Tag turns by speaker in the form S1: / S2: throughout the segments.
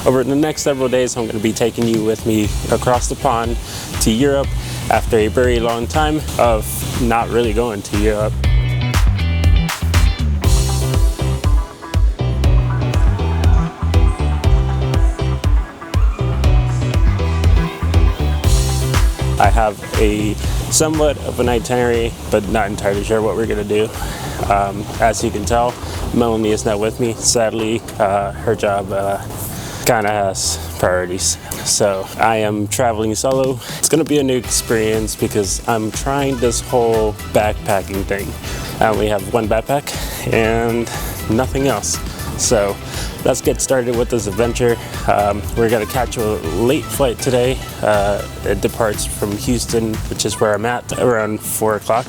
S1: Over the next several days, I'm going to be taking you with me across the pond to Europe after a very long time of not really going to Europe. I have a somewhat of an itinerary, but not entirely sure what we're going to do. As you can tell, Melanie is not with me. Sadly, her job kind of has priorities. So I am traveling solo. It's going to be a new experience because I'm trying this whole backpacking thing. I only have one backpack and nothing else. So let's get started with this adventure. We're going to catch a late flight today. It departs from Houston, which is where I'm at, around 4 o'clock.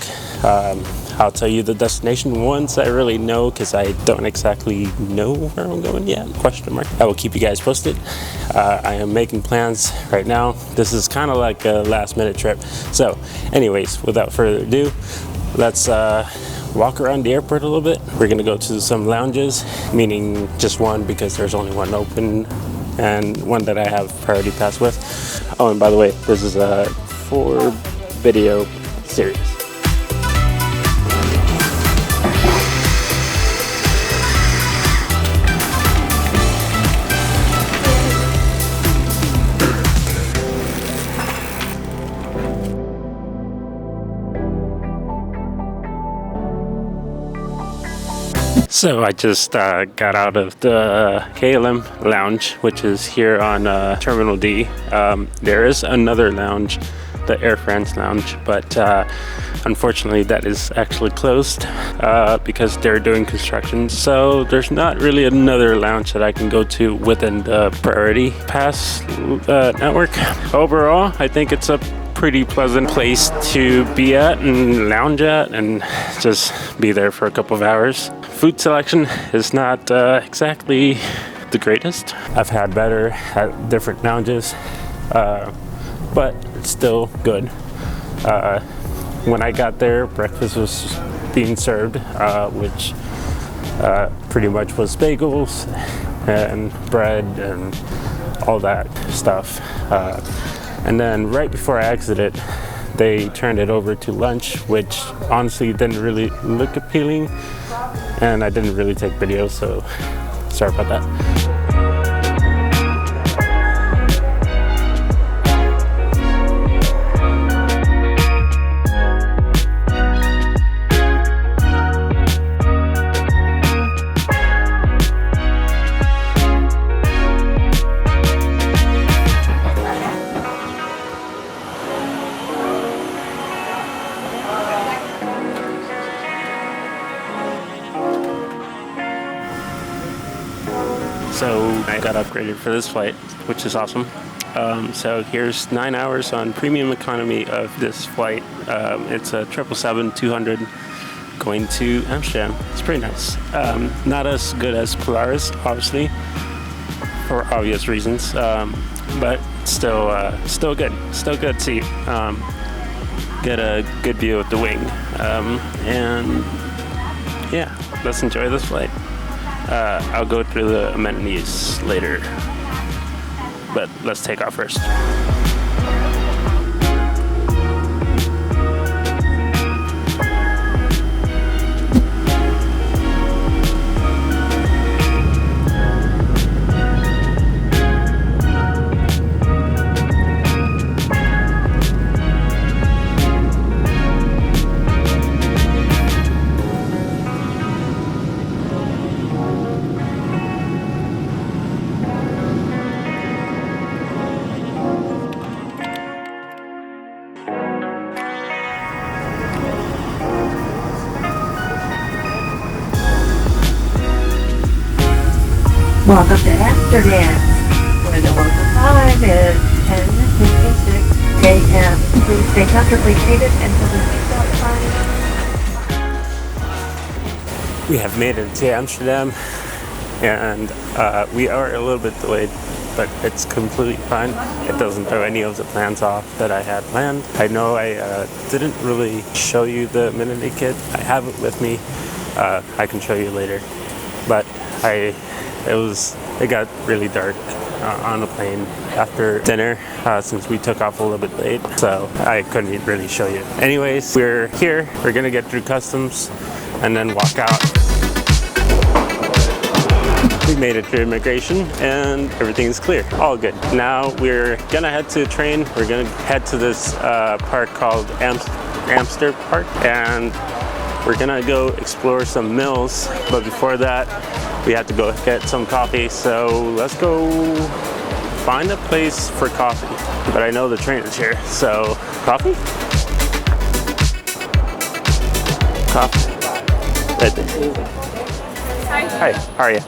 S1: I'll tell you the destination once I really know, because I don't exactly know where I'm going yet, question mark. I will keep you guys posted. I am making plans right now. This is kind of like a last minute trip. So anyways, without further ado, let's walk around the airport a little bit. We're gonna go to some lounges, meaning just one because there's only one open and one that I have priority pass with. Oh, and by the way, this is a 4 video series. So I just got out of the KLM lounge, which is here on Terminal D. There is another lounge, the Air France lounge, but unfortunately that is actually closed because they're doing construction. So there's not really another lounge that I can go to within the priority pass network. Overall, I think it's a pretty pleasant place to be at and lounge at and just be there for a couple of hours. Food selection is not exactly the greatest. I've had better at different lounges, but it's still good. When I got there, breakfast was being served, which pretty much was bagels and bread and all that stuff. And then right before I exited, they turned it over to lunch, which honestly didn't really look appealing. And I didn't really take videos, so sorry about that. So I got upgraded for this flight, which is awesome. So here's 9 hours on premium economy of this flight. It's a 777-200 going to Amsterdam. It's pretty nice. Not as good as Polaris, obviously, for obvious reasons, but still good. Still good seat. Get a good view of the wing, and yeah, let's enjoy this flight. I'll go through the amenities later, but let's take off first.
S2: Welcome to Amsterdam, where the local time is 10:56 a.m. Please stay comfortably seated until the seatbelt sign.
S1: We have made it to Amsterdam, and we are a little bit delayed, but it's completely fine. It doesn't throw any of the plans off that I had planned. I know I didn't really show you the Melanie kit. I have it with me. I can show you later, but it got really dark on a plane after dinner since we took off a little bit late, so I couldn't really show you. Anyways, we're here. We're gonna get through customs and then walk out. We made it through immigration and everything's clear. All good. Now we're gonna head to the train. We're gonna head to this park called Amsterdam Park, and we're gonna go explore some mills. But before that, we have to go get some coffee. So let's go find a place for coffee. But I know the train is here, so coffee? Coffee. Right there. Hi, how are you?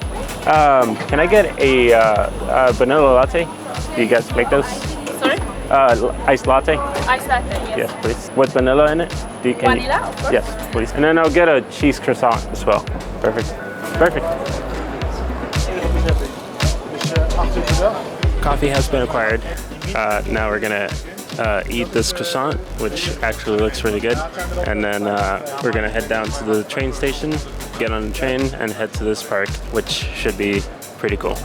S1: Can I get a vanilla latte? Do you guys make those?
S3: Sorry?
S1: Iced latte?
S3: Iced latte, yes.
S1: Yes, please. With vanilla in it?
S3: Vanilla, of course.
S1: Yes, please. And then I'll get a cheese croissant as well. Perfect. Perfect. Coffee has been acquired. Now we're gonna eat this croissant, which actually looks really good. And then we're gonna head down to the train station, get on the train, and head to this park, which should be pretty cool.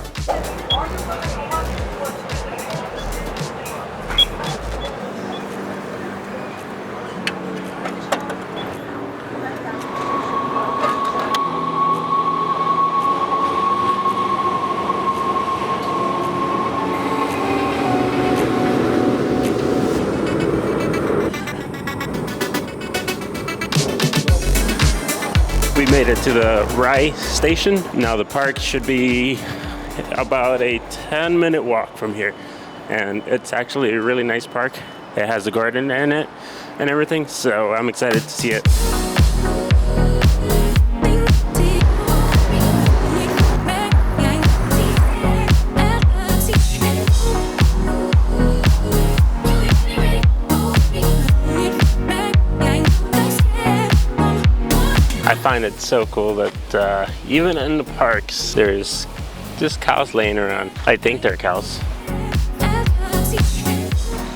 S1: We made it to the Rye station. Now the park should be about a 10-minute walk from here. And it's actually a really nice park. It has a garden in it and everything, so I'm excited to see it. I find it so cool that even in the parks, there's just cows laying around. I think they're cows.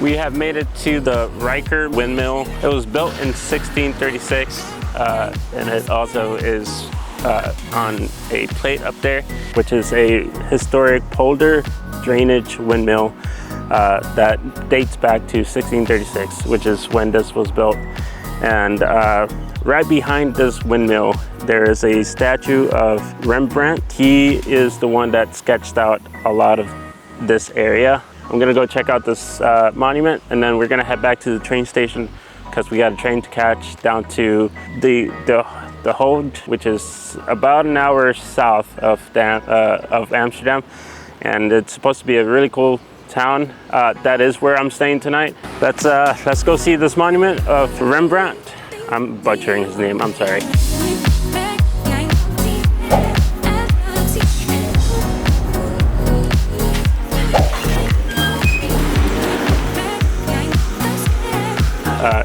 S1: We have made it to the Riker windmill. It was built in 1636, and it also is on a plate up there, which is a historic polder drainage windmill that dates back to 1636, which is when this was built. And right behind this windmill, there is a statue of Rembrandt. He is the one that sketched out a lot of this area. I'm gonna go check out this monument, and then we're gonna head back to the train station because we got a train to catch down to the Hague, which is about an hour south of Amsterdam, and it's supposed to be a really cool town. That is where I'm staying tonight. Let's go see this monument of Rembrandt. I'm butchering his name, I'm sorry.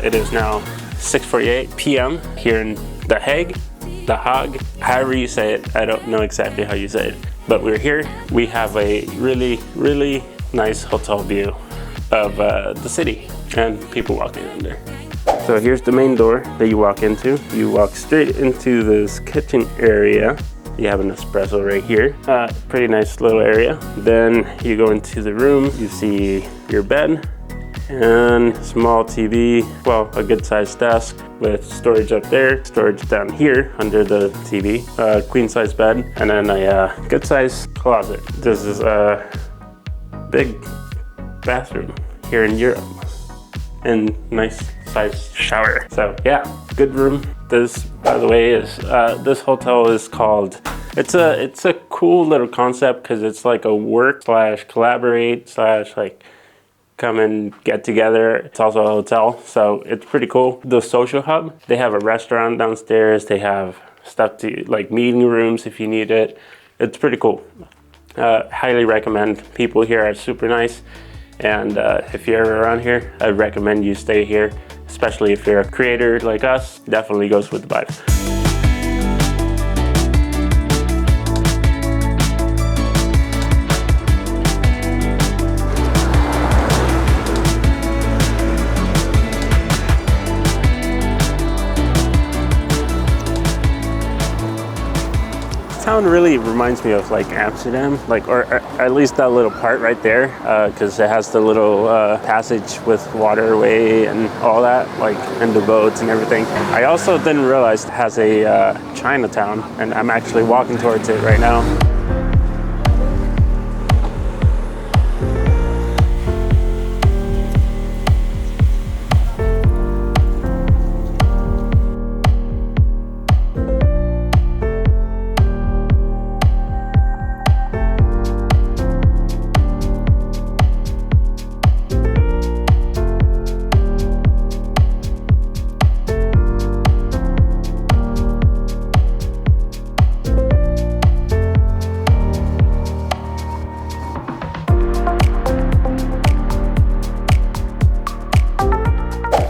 S1: It is now 6:48 p.m. here in the Hague, however you say it. I don't know exactly how you say it, but we're here. We have a really, really nice hotel view of the city and people walking in there. So here's the main door that you walk into. You walk straight into this kitchen area. You have an espresso right here. Pretty nice little area. Then you go into the room. You see your bed and small TV. Well, a good sized desk with storage up there, storage down here under the TV, queen size bed, and then a good sized closet. This is a big bathroom here in Europe and nice sized shower. So yeah, good room. This, by the way, is this hotel is called, it's a cool little concept because it's like a work / collaborate / like come and get together. It's also a hotel, so it's pretty cool. The social hub, they have a restaurant downstairs. They have stuff to like meeting rooms if you need it. It's pretty cool. Highly recommend. People here are super nice, and if you're ever around here, I'd recommend you stay here, especially if you're a creator like us. Definitely goes with the vibe. town really reminds me of like Amsterdam, like, or at least that little part right there, because it has the little passage with waterway and all that, like, and the boats and everything. I also didn't realize it has a Chinatown, and I'm actually walking towards it right now.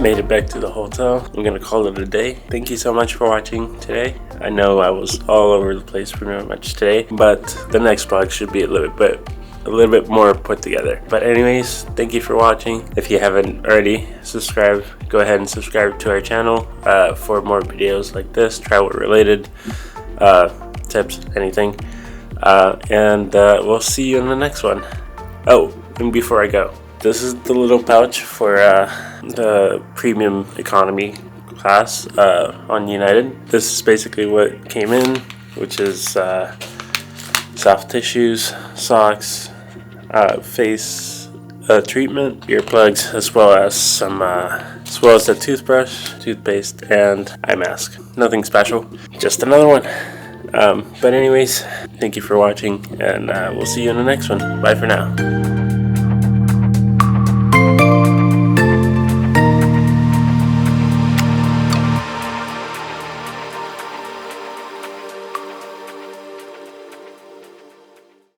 S1: Made it back to the hotel. I'm gonna call it a day. Thank you so much for watching today. I know I was all over the place pretty much today, but the next vlog should be a little bit more put together. But anyways, thank you for watching. If you haven't already subscribed, go ahead and subscribe to our channel for more videos like this, travel related, tips, anything. And we'll see you in the next one. Oh, and before I go, this is the little pouch for the premium economy class on United. This is basically what came in, which is soft tissues, socks, face treatment, earplugs, as well as a toothbrush, toothpaste, and eye mask. Nothing special, just another one. But anyways, thank you for watching, and we'll see you in the next one. Bye for now.